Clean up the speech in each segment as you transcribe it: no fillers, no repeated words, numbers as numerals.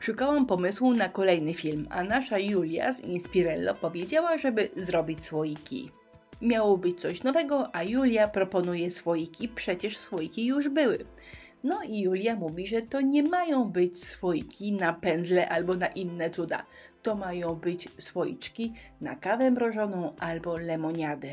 Szukałam pomysłu na kolejny film, a nasza Julia z Inspirello powiedziała, żeby zrobić słoiki. Miało być coś nowego, a Julia proponuje słoiki, przecież słoiki już były. No i Julia mówi, że to nie mają być słoiki na pędzle albo na inne cuda. To mają być słoiczki na kawę mrożoną albo lemoniadę.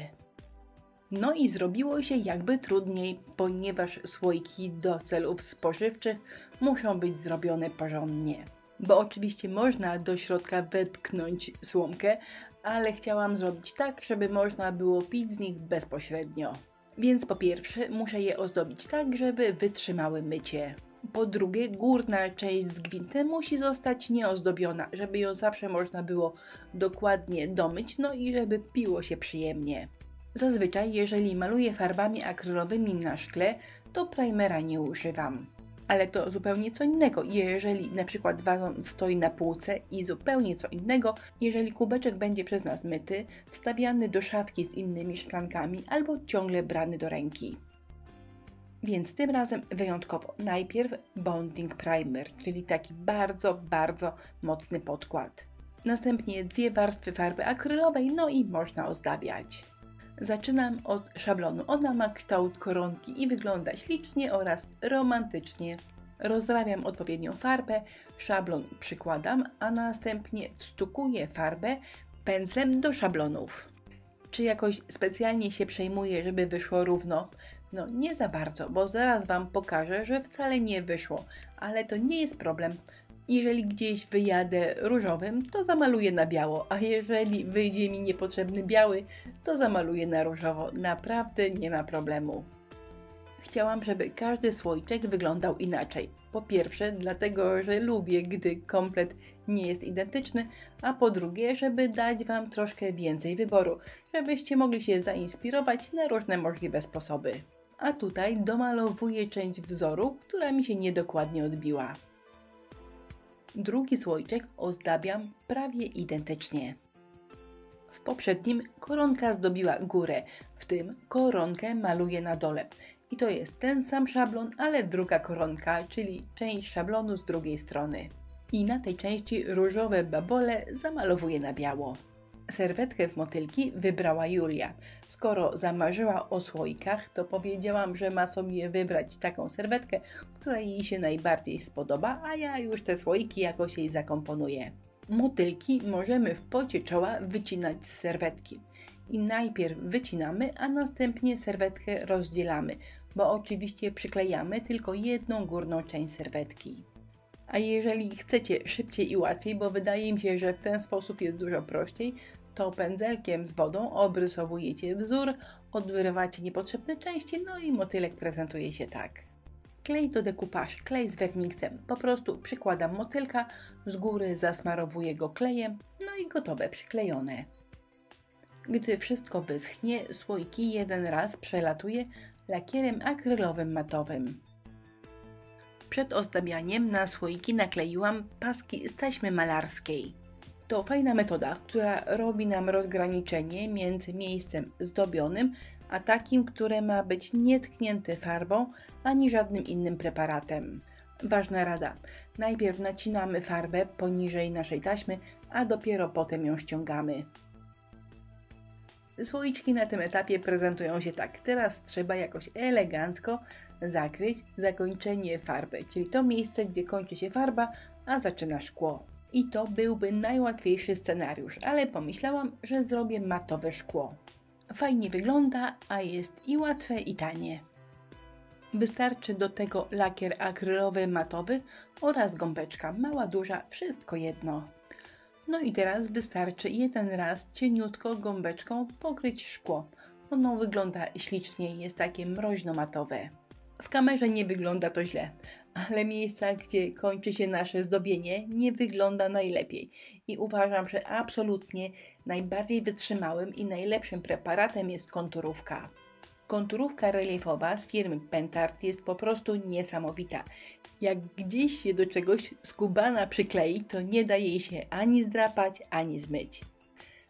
No i zrobiło się jakby trudniej, ponieważ słoiki do celów spożywczych muszą być zrobione porządnie. Bo oczywiście można do środka wetknąć słomkę, ale chciałam zrobić tak, żeby można było pić z nich bezpośrednio. Więc po pierwsze muszę je ozdobić tak, żeby wytrzymały mycie. Po drugie, górna część z gwintem musi zostać nieozdobiona, żeby ją zawsze można było dokładnie domyć, no i żeby piło się przyjemnie. Zazwyczaj, jeżeli maluję farbami akrylowymi na szkle, to primera nie używam. Ale to zupełnie co innego, jeżeli na przykład wazon stoi na półce i zupełnie co innego, jeżeli kubeczek będzie przez nas myty, wstawiany do szafki z innymi szklankami albo ciągle brany do ręki. Więc tym razem wyjątkowo najpierw bonding primer, czyli taki bardzo mocny podkład. Następnie 2 warstwy farby akrylowej, no i można ozdabiać. Zaczynam od szablonu. Ona ma kształt koronki i wygląda ślicznie oraz romantycznie. Rozrabiam odpowiednią farbę, szablon przykładam, a następnie wstukuję farbę pędzlem do szablonów. Czy jakoś specjalnie się przejmuję, żeby wyszło równo? No nie za bardzo, bo zaraz Wam pokażę, że wcale nie wyszło, ale to nie jest problem. Jeżeli gdzieś wyjadę różowym, to zamaluję na biało, a jeżeli wyjdzie mi niepotrzebny biały, to zamaluję na różowo. Naprawdę nie ma problemu. Chciałam, żeby każdy słoiczek wyglądał inaczej. Po pierwsze, dlatego, że lubię, gdy komplet nie jest identyczny, a po drugie, żeby dać Wam troszkę więcej wyboru, żebyście mogli się zainspirować na różne możliwe sposoby. A tutaj domalowuję część wzoru, która mi się niedokładnie odbiła. Drugi słoiczek ozdabiam prawie identycznie. W poprzednim koronka zdobiła górę, w tym koronkę maluję na dole. I to jest ten sam szablon, ale druga koronka, czyli część szablonu z drugiej strony. I na tej części różowe babole zamalowuję na biało. Serwetkę w motylki wybrała Julia. Skoro zamarzyła o słoikach, to powiedziałam, że ma sobie wybrać taką serwetkę, która jej się najbardziej spodoba, a ja już te słoiki jakoś jej zakomponuję. Motylki możemy w pocie czoła wycinać z serwetki. I najpierw wycinamy, a następnie serwetkę rozdzielamy, bo oczywiście przyklejamy tylko jedną górną część serwetki. A jeżeli chcecie szybciej i łatwiej, bo wydaje mi się, że w ten sposób jest dużo prościej, to pędzelkiem z wodą obrysowujecie wzór, odrywacie niepotrzebne części, no i motylek prezentuje się tak. Klej to decoupage, klej z werniksem. Po prostu przykładam motylka, z góry zasmarowuję go klejem, no i gotowe, przyklejone. Gdy wszystko wyschnie, słoiki jeden raz przelatuję lakierem akrylowym matowym. Przed ozdabianiem na słoiki nakleiłam paski z taśmy malarskiej. To fajna metoda, która robi nam rozgraniczenie między miejscem zdobionym, a takim, które ma być nietknięte farbą ani żadnym innym preparatem. Ważna rada. Najpierw nacinamy farbę poniżej naszej taśmy, a dopiero potem ją ściągamy. Słoiczki na tym etapie prezentują się tak. Teraz trzeba jakoś elegancko zakryć zakończenie farby, czyli to miejsce, gdzie kończy się farba, a zaczyna szkło. I to byłby najłatwiejszy scenariusz, ale pomyślałam, że zrobię matowe szkło. Fajnie wygląda, a jest i łatwe, i tanie. Wystarczy do tego lakier akrylowy matowy oraz gąbeczka, mała, duża, wszystko jedno. No i teraz wystarczy jeden raz cieniutko gąbeczką pokryć szkło. Ono wygląda ślicznie, jest takie mroźno-matowe. W kamerze nie wygląda to źle, ale miejsca, gdzie kończy się nasze zdobienie, nie wygląda najlepiej. I uważam, że absolutnie najbardziej wytrzymałym i najlepszym preparatem jest konturówka. Konturówka reliefowa z firmy Pentart jest po prostu niesamowita. Jak gdzieś się do czegoś skubana przyklei, to nie da jej się ani zdrapać, ani zmyć.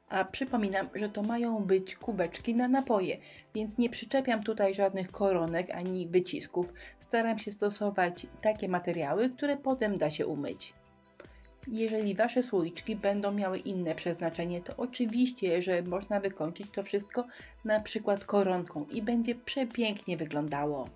A przypominam, że to mają być kubeczki na napoje, więc nie przyczepiam tutaj żadnych koronek ani wycisków. Staram się stosować takie materiały, które potem da się umyć. Jeżeli Wasze słoiczki będą miały inne przeznaczenie, to oczywiście, że można wykończyć to wszystko na przykład koronką i będzie przepięknie wyglądało.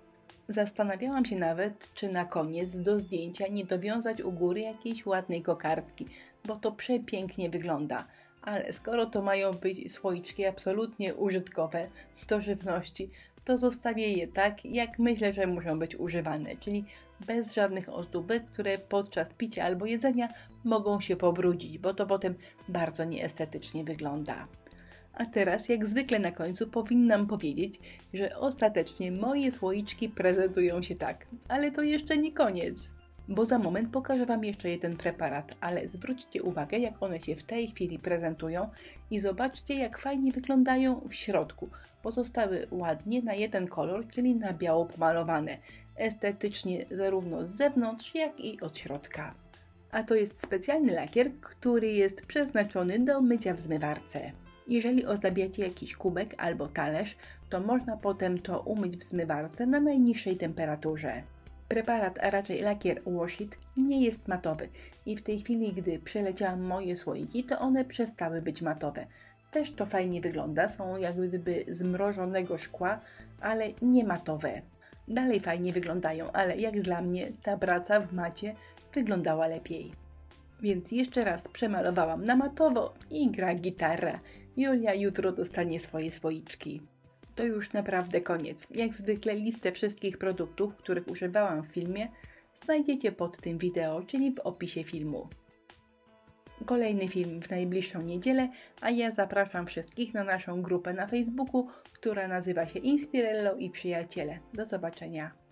Zastanawiałam się nawet, czy na koniec do zdjęcia nie dowiązać u góry jakiejś ładnej kokardki, bo to przepięknie wygląda. Ale skoro to mają być słoiczki absolutnie użytkowe do żywności, to zostawię je tak, jak myślę, że muszą być używane, czyli bez żadnych ozdóbek, które podczas picia albo jedzenia mogą się pobrudzić, bo to potem bardzo nieestetycznie wygląda. A teraz, jak zwykle na końcu, powinnam powiedzieć, że ostatecznie moje słoiczki prezentują się tak. Ale to jeszcze nie koniec, bo za moment pokażę Wam jeszcze jeden preparat, ale zwróćcie uwagę, jak one się w tej chwili prezentują i zobaczcie, jak fajnie wyglądają w środku, bo zostały ładnie na jeden kolor, czyli na biało pomalowane, estetycznie zarówno z zewnątrz, jak i od środka. A to jest specjalny lakier, który jest przeznaczony do mycia w zmywarce. Jeżeli ozdabiacie jakiś kubek albo talerz, to można potem to umyć w zmywarce na najniższej temperaturze. Preparat, a raczej lakier Wash It nie jest matowy i w tej chwili, gdy przeleciałam moje słoiki, to one przestały być matowe. Też to fajnie wygląda, są jak gdyby z mrożonego szkła, ale nie matowe. Dalej fajnie wyglądają, ale jak dla mnie ta praca w macie wyglądała lepiej. Więc jeszcze raz przemalowałam na matowo i gra gitara. Julia jutro dostanie swoje słoiczki. To już naprawdę koniec. Jak zwykle listę wszystkich produktów, których używałam w filmie, znajdziecie pod tym wideo, czyli w opisie filmu. Kolejny film w najbliższą niedzielę, a ja zapraszam wszystkich na naszą grupę na Facebooku, która nazywa się Inspirello i Przyjaciele. Do zobaczenia.